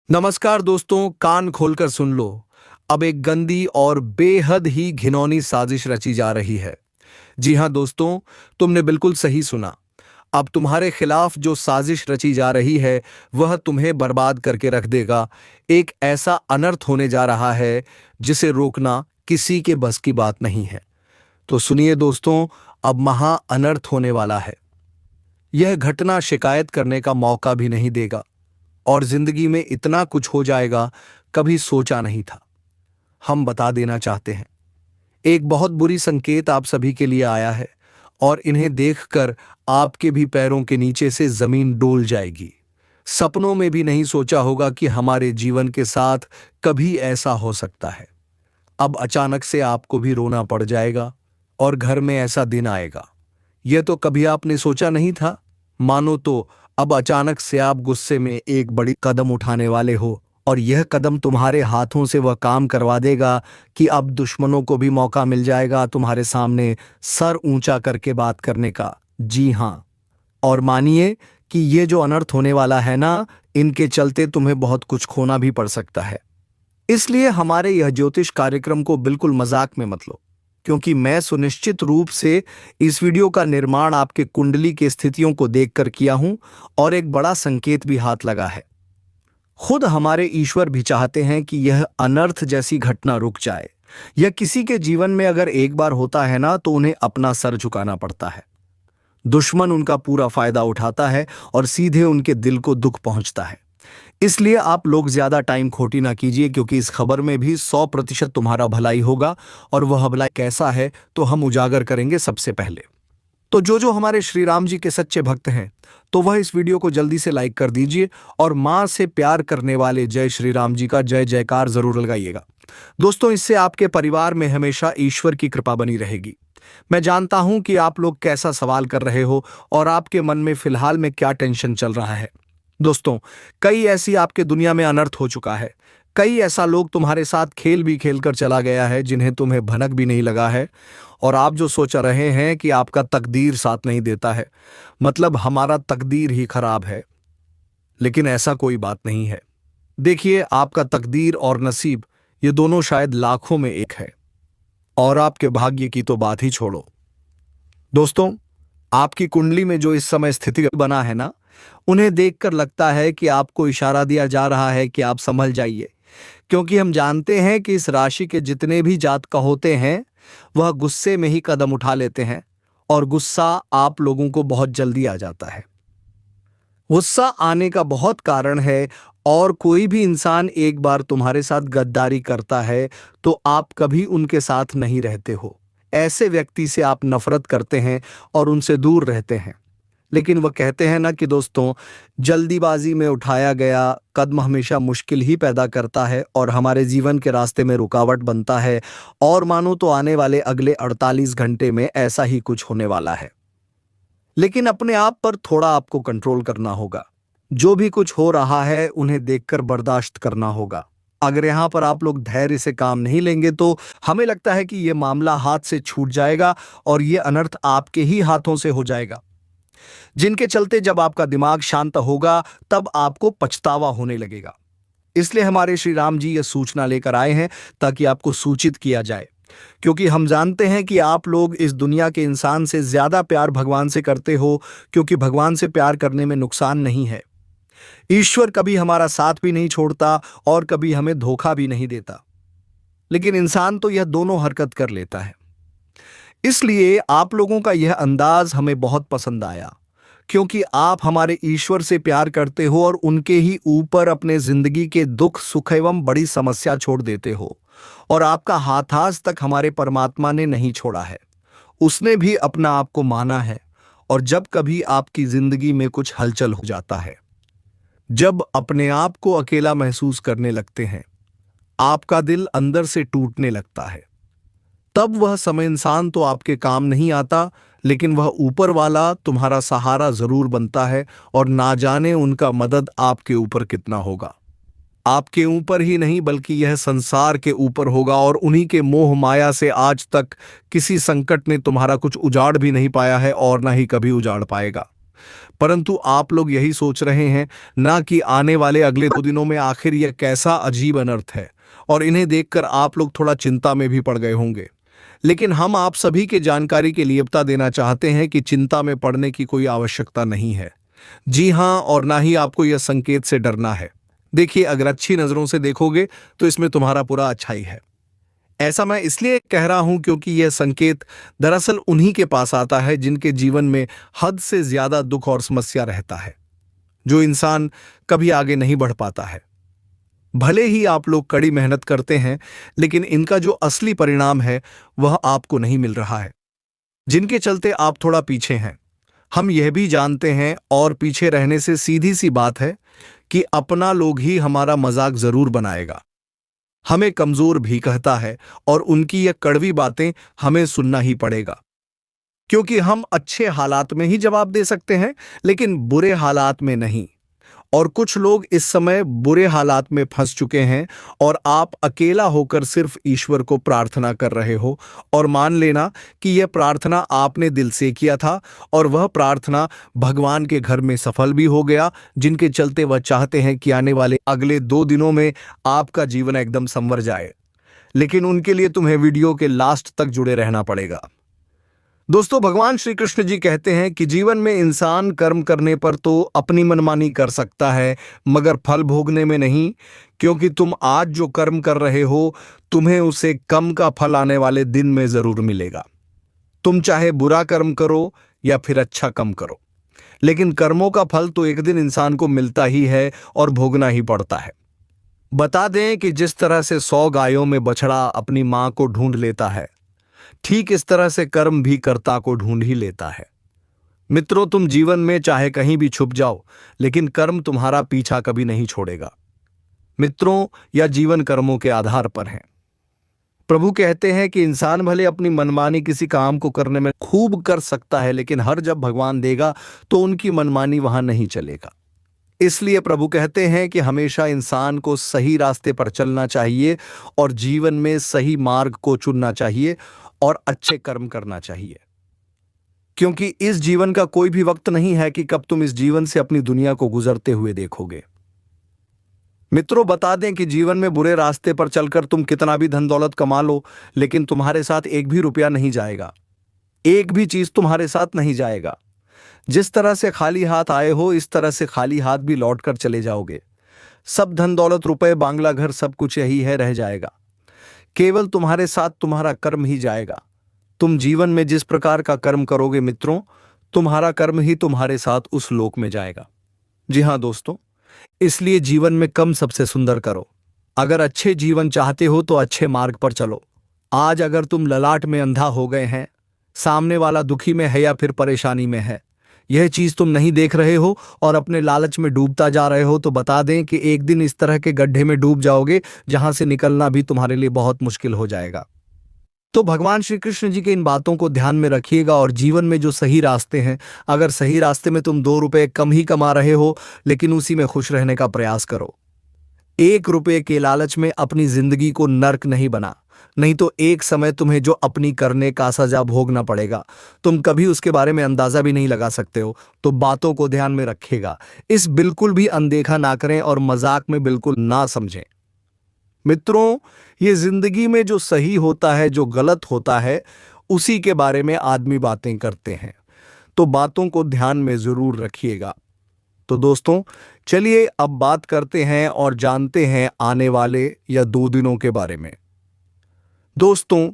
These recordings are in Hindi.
नमस्कार दोस्तों, कान खोलकर सुन लो। अब एक गंदी और बेहद ही घिनौनी साजिश रची जा रही है। जी हां दोस्तों, तुमने बिल्कुल सही सुना। अब तुम्हारे खिलाफ जो साजिश रची जा रही है वह तुम्हें बर्बाद करके रख देगा। एक ऐसा अनर्थ होने जा रहा है जिसे रोकना किसी के बस की बात नहीं है। तो सुनिए दोस्तों, अब महा अनर्थ होने वाला है। यह घटना शिकायत करने का मौका भी नहीं देगा और जिंदगी में इतना कुछ हो जाएगा, कभी सोचा नहीं था। हम बता देना चाहते हैं, एक बहुत बुरी संकेत आप सभी के लिए आया है और इन्हें देखकर आपके भी पैरों के नीचे से जमीन डोल जाएगी। सपनों में भी नहीं सोचा होगा कि हमारे जीवन के साथ कभी ऐसा हो सकता है। अब अचानक से आपको भी रोना पड़ जाएगा और घर में ऐसा दिन आएगा। यह तो कभी आपने सोचा नहीं था। मानो तो अब अचानक से आप गुस्से में एक बड़ी कदम उठाने वाले हो और यह कदम तुम्हारे हाथों से वह काम करवा देगा कि अब दुश्मनों को भी मौका मिल जाएगा तुम्हारे सामने सर ऊंचा करके बात करने का। जी हां, और मानिए कि ये जो अनर्थ होने वाला है ना, इनके चलते तुम्हें बहुत कुछ खोना भी पड़ सकता है। इसलिए हमारे यह ज्योतिष कार्यक्रम को बिल्कुल मजाक में मत लो, क्योंकि मैं सुनिश्चित रूप से इस वीडियो का निर्माण आपके कुंडली की स्थितियों को देखकर किया हूं और एक बड़ा संकेत भी हाथ लगा है। खुद हमारे ईश्वर भी चाहते हैं कि यह अनर्थ जैसी घटना रुक जाए। यह किसी के जीवन में अगर एक बार होता है ना, तो उन्हें अपना सर झुकाना पड़ता है। दुश्मन उनका पूरा फायदा उठाता है और सीधे उनके दिल को दुख पहुंचता है। इसलिए आप लोग ज्यादा टाइम खोटी ना कीजिए, क्योंकि इस खबर में भी 100% तुम्हारा भलाई होगा और वह भलाई कैसा है तो हम उजागर करेंगे सबसे पहले। तो जो हमारे श्री राम जी के सच्चे भक्त हैं, तो वह इस वीडियो को जल्दी से लाइक कर दीजिए और मां से प्यार करने वाले जय श्री राम जी का जय जयकार जरूर लगाइएगा। दोस्तों, इससे आपके परिवार में हमेशा ईश्वर की कृपा बनी रहेगी। मैं जानता हूं कि आप लोग कैसा सवाल कर रहे हो और आपके मन में फिलहाल में क्या टेंशन चल रहा है। दोस्तों, कई ऐसी आपके दुनिया में अनर्थ हो चुका है। कई ऐसा लोग तुम्हारे साथ खेल भी खेल कर चला गया है जिन्हें तुम्हें भनक भी नहीं लगा है। और आप जो सोच रहे हैं कि आपका तकदीर साथ नहीं देता है, मतलब हमारा तकदीर ही खराब है, लेकिन ऐसा कोई बात नहीं है। देखिए, आपका तकदीर और नसीब ये दोनों शायद लाखों में एक है, और आपके भाग्य की तो बात ही छोड़ो। दोस्तों, आपकी कुंडली में जो इस समय स्थिति बना है ना, उन्हें देखकर लगता है कि आपको इशारा दिया जा रहा है कि आप संभल जाइए, क्योंकि हम जानते हैं कि इस राशि के जितने भी जातक होते हैं वह गुस्से में ही कदम उठा लेते हैं और गुस्सा आप लोगों को बहुत जल्दी आ जाता है। गुस्सा आने का बहुत कारण है, और कोई भी इंसान एक बार तुम्हारे साथ गद्दारी करता है तो आप कभी उनके साथ नहीं रहते हो। ऐसे व्यक्ति से आप नफरत करते हैं और उनसे दूर रहते हैं। लेकिन वह कहते हैं ना कि दोस्तों, जल्दीबाजी में उठाया गया कदम हमेशा मुश्किल ही पैदा करता है और हमारे जीवन के रास्ते में रुकावट बनता है। और मानो तो आने वाले अगले 48 घंटे में ऐसा ही कुछ होने वाला है। लेकिन अपने आप पर थोड़ा आपको कंट्रोल करना होगा। जो भी कुछ हो रहा है उन्हें देखकर बर्दाश्त करना होगा। अगर यहाँ पर आप लोग धैर्य से काम नहीं लेंगे तो हमें लगता है कि यह मामला हाथ से छूट जाएगा और यह अनर्थ आपके ही हाथों से हो जाएगा, जिनके चलते जब आपका दिमाग शांत होगा तब आपको पछतावा होने लगेगा। इसलिए हमारे श्री राम जी यह सूचना लेकर आए हैं ताकि आपको सूचित किया जाए, क्योंकि हम जानते हैं कि आप लोग इस दुनिया के इंसान से ज्यादा प्यार भगवान से करते हो, क्योंकि भगवान से प्यार करने में नुकसान नहीं है। ईश्वर कभी हमारा साथ भी नहीं छोड़ता और कभी हमें धोखा भी नहीं देता, लेकिन इंसान तो यह दोनों हरकत कर लेता है। इसलिए आप लोगों का यह अंदाज हमें बहुत पसंद आया, क्योंकि आप हमारे ईश्वर से प्यार करते हो और उनके ही ऊपर अपने जिंदगी के दुख सुख एवं बड़ी समस्या छोड़ देते हो। और आपका हाथ आज तक हमारे परमात्मा ने नहीं छोड़ा है, उसने भी अपना आप को माना है। और जब कभी आपकी जिंदगी में कुछ हलचल हो जाता है, जब अपने आप को अकेला महसूस करने लगते हैं, आपका दिल अंदर से टूटने लगता है, तब वह समय इंसान तो आपके काम नहीं आता, लेकिन वह ऊपर वाला तुम्हारा सहारा जरूर बनता है। और ना जाने उनका मदद आपके ऊपर कितना होगा। आपके ऊपर ही नहीं बल्कि यह संसार के ऊपर होगा, और उन्हीं के मोह माया से आज तक किसी संकट ने तुम्हारा कुछ उजाड़ भी नहीं पाया है और ना ही कभी उजाड़ पाएगा। परंतु आप लोग यही सोच रहे हैं ना कि आने वाले अगले 2 दिनों में आखिर यह कैसा अजीब अनर्थ है, और इन्हें देखकर आप लोग थोड़ा चिंता में भी पड़ गए होंगे। लेकिन हम आप सभी के जानकारी के लिए बता देना चाहते हैं कि चिंता में पड़ने की कोई आवश्यकता नहीं है। जी हां, और ना ही आपको यह संकेत से डरना है। देखिए, अगर अच्छी नजरों से देखोगे तो इसमें तुम्हारा पूरा अच्छाई है। ऐसा मैं इसलिए कह रहा हूं क्योंकि यह संकेत दरअसल उन्हीं के पास आता है जिनके जीवन में हद से ज्यादा दुख और समस्या रहता है, जो इंसान कभी आगे नहीं बढ़ पाता है। भले ही आप लोग कड़ी मेहनत करते हैं, लेकिन इनका जो असली परिणाम है वह आपको नहीं मिल रहा है, जिनके चलते आप थोड़ा पीछे हैं। हम यह भी जानते हैं, और पीछे रहने से सीधी सी बात है कि अपना लोग ही हमारा मजाक जरूर बनाएगा, हमें कमजोर भी कहता है, और उनकी यह कड़वी बातें हमें सुनना ही पड़ेगा, क्योंकि हम अच्छे हालात में ही जवाब दे सकते हैं, लेकिन बुरे हालात में नहीं। और कुछ लोग इस समय बुरे हालात में फंस चुके हैं, और आप अकेला होकर सिर्फ ईश्वर को प्रार्थना कर रहे हो, और मान लेना कि यह प्रार्थना आपने दिल से किया था, और वह प्रार्थना भगवान के घर में सफल भी हो गया, जिनके चलते वह चाहते हैं कि आने वाले अगले 2 दिनों में आपका जीवन एकदम संवर जाए। लेकिन उनके लिए तुम्हें वीडियो के लास्ट तक जुड़े रहना पड़ेगा। दोस्तों, भगवान श्री कृष्ण जी कहते हैं कि जीवन में इंसान कर्म करने पर तो अपनी मनमानी कर सकता है, मगर फल भोगने में नहीं, क्योंकि तुम आज जो कर्म कर रहे हो तुम्हें उसे कम का फल आने वाले दिन में जरूर मिलेगा। तुम चाहे बुरा कर्म करो या फिर अच्छा कम करो, लेकिन कर्मों का फल तो एक दिन इंसान को मिलता ही है और भोगना ही पड़ता है। बता दें कि जिस तरह से 100 गायों में बछड़ा अपनी मां को ढूंढ लेता है, ठीक इस तरह से कर्म भी कर्ता को ढूंढ ही लेता है। मित्रों, तुम जीवन में चाहे कहीं भी छुप जाओ, लेकिन कर्म तुम्हारा पीछा कभी नहीं छोड़ेगा। मित्रों, यह जीवन कर्मों के आधार पर है। प्रभु कहते हैं कि इंसान भले अपनी मनमानी किसी काम को करने में खूब कर सकता है, लेकिन हर जब भगवान देगा तो उनकी मनमानी वहां नहीं चलेगा। इसलिए प्रभु कहते हैं कि हमेशा इंसान को सही रास्ते पर चलना चाहिए, और जीवन में सही मार्ग को चुनना चाहिए, और अच्छे कर्म करना चाहिए, क्योंकि इस जीवन का कोई भी वक्त नहीं है कि कब तुम इस जीवन से अपनी दुनिया को गुजरते हुए देखोगे। मित्रों, बता दें कि जीवन में बुरे रास्ते पर चलकर तुम कितना भी धन दौलत कमा लो, लेकिन तुम्हारे साथ एक भी रुपया नहीं जाएगा, एक भी चीज तुम्हारे साथ नहीं जाएगा। जिस तरह से खाली हाथ आए हो, इस तरह से खाली हाथ भी लौट कर चले जाओगे। सब धन दौलत, रुपए, बांग्ला, घर, सब कुछ यही है, रह जाएगा। केवल तुम्हारे साथ तुम्हारा कर्म ही जाएगा। तुम जीवन में जिस प्रकार का कर्म करोगे मित्रों, तुम्हारा कर्म ही तुम्हारे साथ उस लोक में जाएगा। जी हां दोस्तों, इसलिए जीवन में कम सबसे सुंदर करो। अगर अच्छे जीवन चाहते हो तो अच्छे मार्ग पर चलो। आज अगर तुम ललाट में अंधा हो गए हैं, सामने वाला दुखी में है या फिर परेशानी में है, यह चीज तुम नहीं देख रहे हो और अपने लालच में डूबता जा रहे हो, तो बता दें कि एक दिन इस तरह के गड्ढे में डूब जाओगे जहां से निकलना भी तुम्हारे लिए बहुत मुश्किल हो जाएगा। तो भगवान श्री कृष्ण जी के इन बातों को ध्यान में रखिएगा, और जीवन में जो सही रास्ते हैं, अगर सही रास्ते में तुम 2 रुपए कम ही कमा रहे हो, लेकिन उसी में खुश रहने का प्रयास करो। 1 रुपए के लालच में अपनी जिंदगी को नर्क नहीं बना, नहीं तो एक समय तुम्हें जो अपनी करने का सजा भोगना पड़ेगा, तुम कभी उसके बारे में अंदाजा भी नहीं लगा सकते हो। तो बातों को ध्यान में रखिएगा, इस बिल्कुल भी अनदेखा ना करें और मजाक में बिल्कुल ना समझें। मित्रों, ये जिंदगी में जो सही होता है, जो गलत होता है, उसी के बारे में आदमी बातें करते हैं, तो बातों को ध्यान में जरूर रखिएगा। तो दोस्तों, चलिए अब बात करते हैं और जानते हैं आने वाले या 2 दिनों के बारे में। दोस्तों,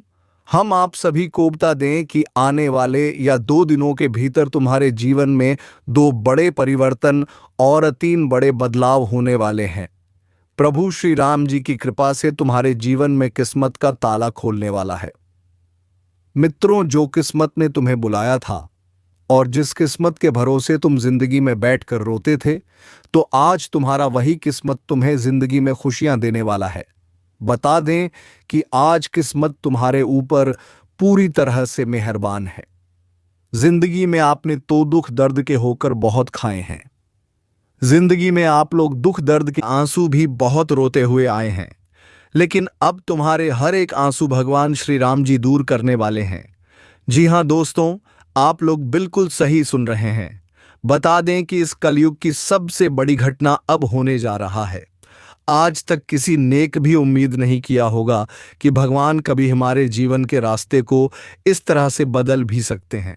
हम आप सभी को बता दें कि आने वाले या 2 दिनों के भीतर तुम्हारे जीवन में 2 बड़े परिवर्तन और 3 बड़े बदलाव होने वाले हैं। प्रभु श्री राम जी की कृपा से तुम्हारे जीवन में किस्मत का ताला खोलने वाला है। मित्रों, जो किस्मत ने तुम्हें बुलाया था और जिस किस्मत के भरोसे तुम जिंदगी में बैठकर रोते थे, तो आज तुम्हारा वही किस्मत तुम्हें जिंदगी में खुशियां देने वाला है। बता दें कि आज किस्मत तुम्हारे ऊपर पूरी तरह से मेहरबान है। जिंदगी में आपने तो दुख दर्द के होकर बहुत खाए हैं। जिंदगी में आप लोग दुख दर्द के आंसू भी बहुत रोते हुए आए हैं, लेकिन अब तुम्हारे हर एक आंसू भगवान श्री राम जी दूर करने वाले हैं। जी हां दोस्तों, आप लोग बिल्कुल सही सुन रहे हैं। बता दें कि इस कलयुग की सबसे बड़ी घटना अब होने जा रहा है। आज तक किसी नेक भी उम्मीद नहीं किया होगा कि भगवान कभी हमारे जीवन के रास्ते को इस तरह से बदल भी सकते हैं।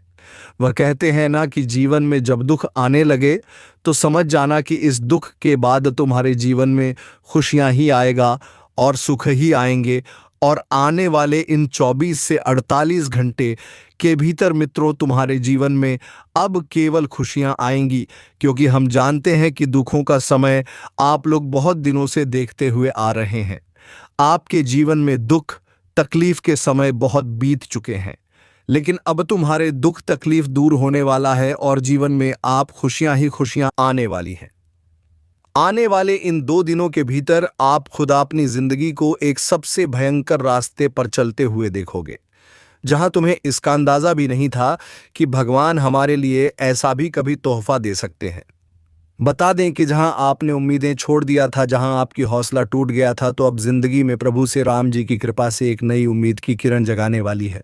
वह कहते हैं ना कि जीवन में जब दुख आने लगे तो समझ जाना कि इस दुख के बाद तुम्हारे जीवन में खुशियां ही आएगा और सुख ही आएंगे। और आने वाले इन 24 से 48 घंटे के भीतर मित्रों तुम्हारे जीवन में अब केवल खुशियां आएंगी, क्योंकि हम जानते हैं कि दुखों का समय आप लोग बहुत दिनों से देखते हुए आ रहे हैं। आपके जीवन में दुख तकलीफ के समय बहुत बीत चुके हैं, लेकिन अब तुम्हारे दुख तकलीफ दूर होने वाला है और जीवन में आप खुशियां ही खुशियां आने वाली हैं। आने वाले इन 2 दिनों के भीतर आप खुदा अपनी जिंदगी को एक सबसे भयंकर रास्ते पर चलते हुए देखोगे, जहां तुम्हें इसका अंदाजा भी नहीं था कि भगवान हमारे लिए ऐसा भी कभी तोहफा दे सकते हैं। बता दें कि जहां आपने उम्मीदें छोड़ दिया था, जहां आपकी हौसला टूट गया था, तो अब जिंदगी में प्रभु से राम जी की कृपा से एक नई उम्मीद की किरण जगाने वाली है।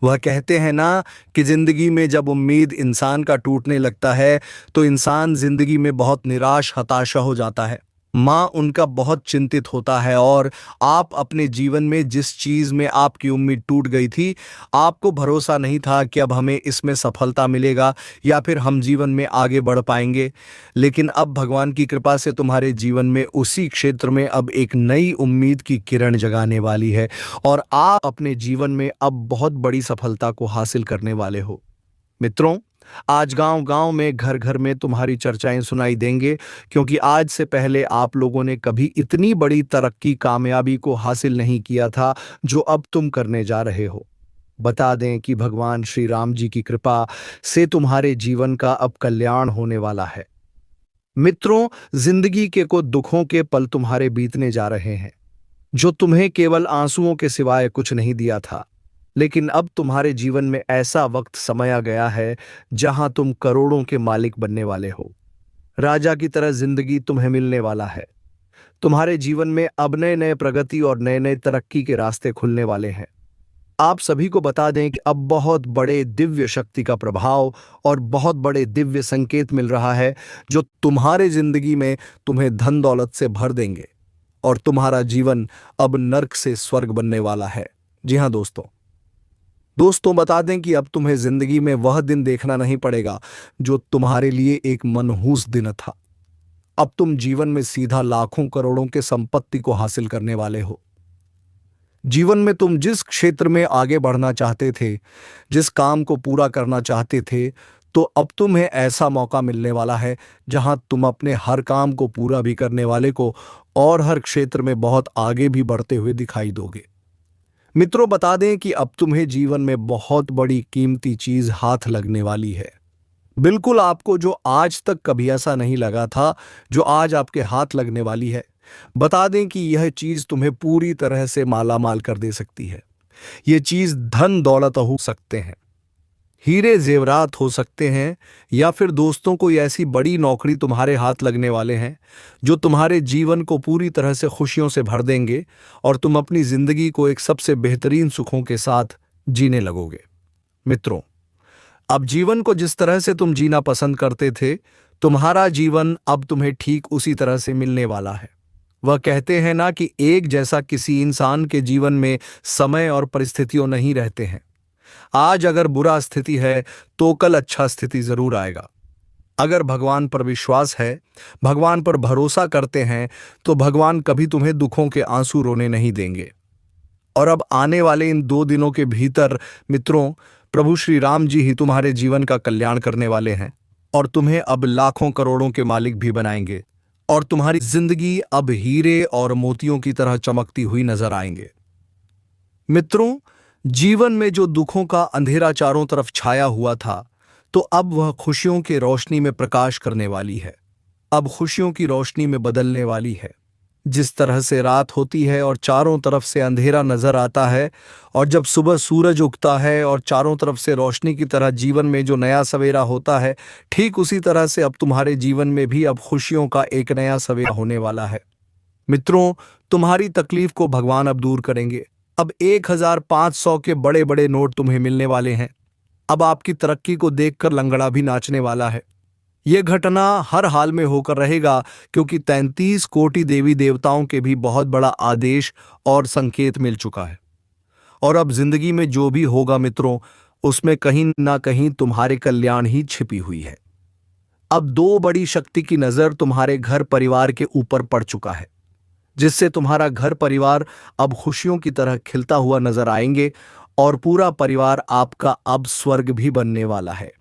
वह कहते हैं ना कि जिंदगी में जब उम्मीद इंसान का टूटने लगता है तो इंसान जिंदगी में बहुत निराश हताशा हो जाता है। माँ उनका बहुत चिंतित होता है और आप अपने जीवन में जिस चीज में आपकी उम्मीद टूट गई थी, आपको भरोसा नहीं था कि अब हमें इसमें सफलता मिलेगा या फिर हम जीवन में आगे बढ़ पाएंगे, लेकिन अब भगवान की कृपा से तुम्हारे जीवन में उसी क्षेत्र में अब एक नई उम्मीद की किरण जगाने वाली है और आप अपने जीवन में अब बहुत बड़ी सफलता को हासिल करने वाले हो। मित्रों, आज गांव-गांव में घर घर में तुम्हारी चर्चाएं सुनाई देंगे, क्योंकि आज से पहले आप लोगों ने कभी इतनी बड़ी तरक्की कामयाबी को हासिल नहीं किया था जो अब तुम करने जा रहे हो। बता दें कि भगवान श्री राम जी की कृपा से तुम्हारे जीवन का अब कल्याण होने वाला है। मित्रों, जिंदगी के को दुखों के पल तुम्हारे बीतने जा रहे हैं, जो तुम्हें केवल आंसुओं के सिवाय कुछ नहीं दिया था, लेकिन अब तुम्हारे जीवन में ऐसा वक्त समय आ गया है जहां तुम करोड़ों के मालिक बनने वाले हो। राजा की तरह जिंदगी तुम्हें मिलने वाला है। तुम्हारे जीवन में अब नए नए प्रगति और नए नए तरक्की के रास्ते खुलने वाले हैं। आप सभी को बता दें कि अब बहुत बड़े दिव्य शक्ति का प्रभाव और बहुत बड़े दिव्य संकेत मिल रहा है, जो तुम्हारे जिंदगी में तुम्हें धन दौलत से भर देंगे और तुम्हारा जीवन अब नर्क से स्वर्ग बनने वाला है। जी हाँ दोस्तों, बता दें कि अब तुम्हें जिंदगी में वह दिन देखना नहीं पड़ेगा जो तुम्हारे लिए एक मनहूस दिन था। अब तुम जीवन में सीधा लाखों करोड़ों के संपत्ति को हासिल करने वाले हो। जीवन में तुम जिस क्षेत्र में आगे बढ़ना चाहते थे, जिस काम को पूरा करना चाहते थे, तो अब तुम्हें ऐसा मौका मिलने वाला है जहां तुम अपने हर काम को पूरा भी करने वाले को और हर क्षेत्र में बहुत आगे भी बढ़ते हुए दिखाई दोगे। मित्रों, बता दें कि अब तुम्हें जीवन में बहुत बड़ी कीमती चीज हाथ लगने वाली है। बिल्कुल आपको जो आज तक कभी ऐसा नहीं लगा था, जो आज आपके हाथ लगने वाली है। बता दें कि यह चीज तुम्हें पूरी तरह से मालामाल कर दे सकती है। यह चीज धन दौलत हो सकते हैं, हीरे जेवरात हो सकते हैं, या फिर दोस्तों कोई ऐसी बड़ी नौकरी तुम्हारे हाथ लगने वाले हैं जो तुम्हारे जीवन को पूरी तरह से खुशियों से भर देंगे और तुम अपनी जिंदगी को एक सबसे बेहतरीन सुखों के साथ जीने लगोगे। मित्रों, अब जीवन को जिस तरह से तुम जीना पसंद करते थे, तुम्हारा जीवन अब तुम्हें ठीक उसी तरह से मिलने वाला है। वह कहते हैं ना कि एक जैसा किसी इंसान के जीवन में समय और परिस्थितियों नहीं रहते हैं। आज अगर बुरा स्थिति है तो कल अच्छा स्थिति जरूर आएगा। अगर भगवान पर विश्वास है, भगवान पर भरोसा करते हैं, तो भगवान कभी तुम्हें दुखों के आंसू रोने नहीं देंगे। और अब आने वाले इन 2 दिनों के भीतर मित्रों, प्रभु श्री राम जी ही तुम्हारे जीवन का कल्याण करने वाले हैं और तुम्हें अब लाखों करोड़ों के मालिक भी बनाएंगे और तुम्हारी जिंदगी अब हीरे और मोतियों की तरह चमकती हुई नजर आएंगे। मित्रों, जीवन में जो दुखों का अंधेरा चारों तरफ छाया हुआ था, तो अब वह खुशियों की रोशनी में प्रकाश करने वाली है। अब खुशियों की रोशनी में बदलने वाली है। जिस तरह से रात होती है और चारों तरफ से अंधेरा नजर आता है, और जब सुबह सूरज उगता है और चारों तरफ से रोशनी की तरह जीवन में जो नया सवेरा होता है, ठीक उसी तरह से अब तुम्हारे जीवन में भी अब खुशियों का एक नया सवेरा होने वाला है। मित्रों, तुम्हारी तकलीफ को भगवान अब दूर करेंगे। अब 1500 के बड़े बड़े नोट तुम्हें मिलने वाले हैं। अब आपकी तरक्की को देखकर लंगड़ा भी नाचने वाला है। यह घटना हर हाल में होकर रहेगा, क्योंकि 33 कोटि देवी देवताओं के भी बहुत बड़ा आदेश और संकेत मिल चुका है। और अब जिंदगी में जो भी होगा मित्रों, उसमें कहीं ना कहीं तुम्हारे कल्याण ही छिपी हुई है। अब दो बड़ी शक्ति की नजर तुम्हारे घर परिवार के ऊपर पड़ चुका है, जिससे तुम्हारा घर परिवार अब खुशियों की तरह खिलता हुआ नजर आएंगे और पूरा परिवार आपका अब स्वर्ग भी बनने वाला है।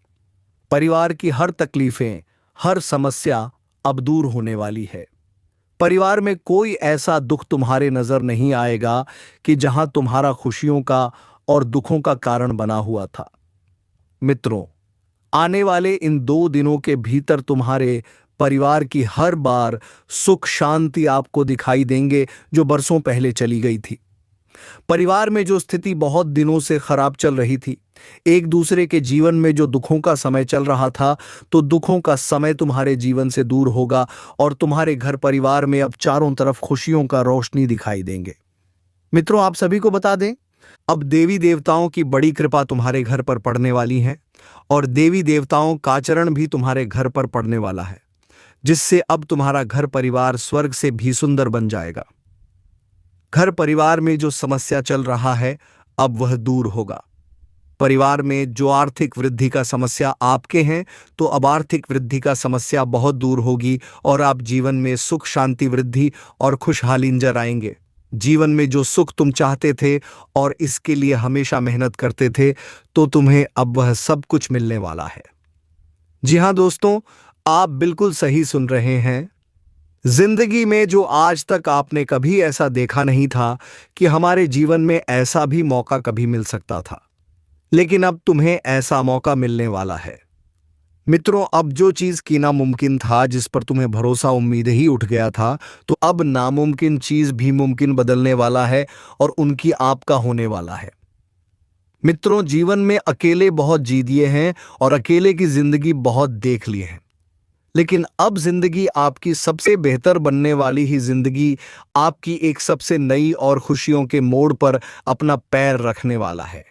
परिवार की हर तकलीफें, हर समस्या अब दूर होने वाली है। परिवार में कोई ऐसा दुख तुम्हारे नजर नहीं आएगा कि जहां तुम्हारा खुशियों का और दुखों का कारण बना हुआ था। मित्रों, आने वाले इन 2 दिनों के भीतर तुम्हारे परिवार की हर बार सुख शांति आपको दिखाई देंगे, जो बरसों पहले चली गई थी। परिवार में जो स्थिति बहुत दिनों से खराब चल रही थी, एक दूसरे के जीवन में जो दुखों का समय चल रहा था, तो दुखों का समय तुम्हारे जीवन से दूर होगा और तुम्हारे घर परिवार में अब चारों तरफ खुशियों का रोशनी दिखाई देंगे। मित्रों, आप सभी को बता दें, अब देवी देवताओं की बड़ी कृपा तुम्हारे घर पर पड़ने वाली है और देवी देवताओं का आचरण भी तुम्हारे घर पर पड़ने वाला है, जिससे अब तुम्हारा घर परिवार स्वर्ग से भी सुंदर बन जाएगा। घर परिवार में जो समस्या चल रहा है, अब वह दूर होगा। परिवार में जो आर्थिक वृद्धि का समस्या आपके हैं, तो अब आर्थिक वृद्धि का समस्या बहुत दूर होगी और आप जीवन में सुख शांति वृद्धि और खुशहाली नजर आएंगे। जीवन में जो सुख तुम चाहते थे और इसके लिए हमेशा मेहनत करते थे, तो तुम्हें अब वह सब कुछ मिलने वाला है। जी हाँ दोस्तों, आप बिल्कुल सही सुन रहे हैं। जिंदगी में जो आज तक आपने कभी ऐसा देखा नहीं था कि हमारे जीवन में ऐसा भी मौका कभी मिल सकता था, लेकिन अब तुम्हें ऐसा मौका मिलने वाला है। मित्रों, अब जो चीज की नामुमकिन था, जिस पर तुम्हें भरोसा उम्मीद ही उठ गया था, तो अब नामुमकिन चीज भी मुमकिन बदलने वाला है और उनकी आपका होने वाला है। मित्रों, जीवन में अकेले बहुत जी दिए हैं और अकेले की जिंदगी बहुत देख ली है, लेकिन अब जिंदगी आपकी सबसे बेहतर बनने वाली ही जिंदगी आपकी एक सबसे नई और खुशियों के मोड़ पर अपना पैर रखने वाला है।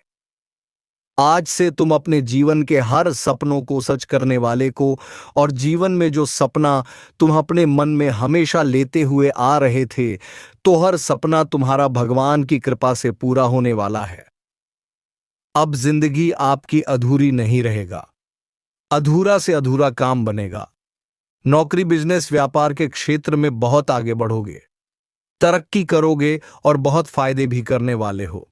आज से तुम अपने जीवन के हर सपनों को सच करने वाले को, और जीवन में जो सपना तुम अपने मन में हमेशा लेते हुए आ रहे थे, तो हर सपना तुम्हारा भगवान की कृपा से पूरा होने वाला है। अब जिंदगी आपकी अधूरी नहीं रहेगा, अधूरा से अधूरा काम बनेगा। नौकरी बिजनेस व्यापार के क्षेत्र में बहुत आगे बढ़ोगे, तरक्की करोगे और बहुत फायदे भी करने वाले हो।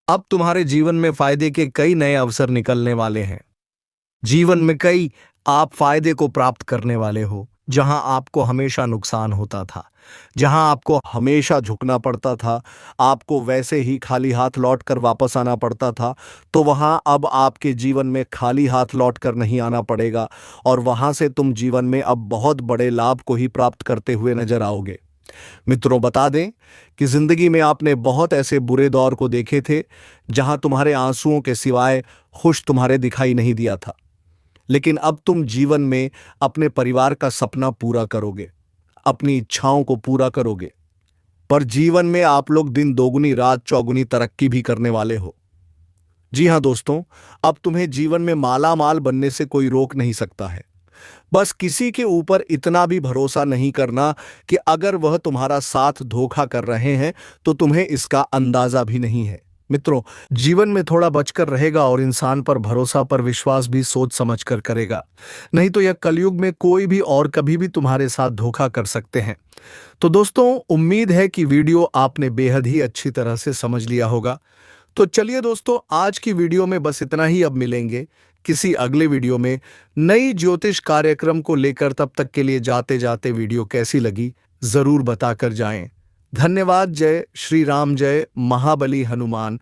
अब तुम्हारे जीवन में फायदे के कई नए अवसर निकलने वाले हैं। जीवन में कई आप फायदे को प्राप्त करने वाले हो। जहां आपको हमेशा नुकसान होता था, जहां आपको हमेशा झुकना पड़ता था, आपको वैसे ही खाली हाथ लौट कर वापस आना पड़ता था, तो वहां अब आपके जीवन में खाली हाथ लौट कर नहीं आना पड़ेगा और वहां से तुम जीवन में अब बहुत बड़े लाभ को ही प्राप्त करते हुए नजर आओगे। मित्रों, बता दें कि जिंदगी में आपने बहुत ऐसे बुरे दौर को देखे थे जहां तुम्हारे आंसुओं के सिवाय खुश तुम्हारे दिखाई नहीं दिया था, लेकिन अब तुम जीवन में अपने परिवार का सपना पूरा करोगे, अपनी इच्छाओं को पूरा करोगे, पर जीवन में आप लोग दिन दोगुनी रात चौगुनी तरक्की भी करने वाले हो। जी हां दोस्तों, अब तुम्हें जीवन में माला माल बनने से कोई रोक नहीं सकता है। बस किसी के ऊपर इतना भी भरोसा नहीं करना कि अगर वह तुम्हारा साथ धोखा कर रहे हैं तो तुम्हें इसका अंदाजा भी नहीं है। मित्रों, जीवन में थोड़ा बचकर रहेगा और इंसान पर भरोसा पर विश्वास भी सोच समझ कर करेगा, नहीं तो यह कलयुग में कोई भी और कभी भी तुम्हारे साथ धोखा कर सकते हैं। तो दोस्तों, उम्मीद है कि वीडियो आपने बेहद ही अच्छी तरह से समझ लिया होगा। तो चलिए दोस्तों, आज की वीडियो में बस इतना ही। अब मिलेंगे किसी अगले वीडियो में नई ज्योतिष कार्यक्रम को लेकर। तब तक के लिए जाते जाते वीडियो कैसी लगी जरूर बताकर जाएं। धन्यवाद। जय श्री राम, जय महाबली हनुमान।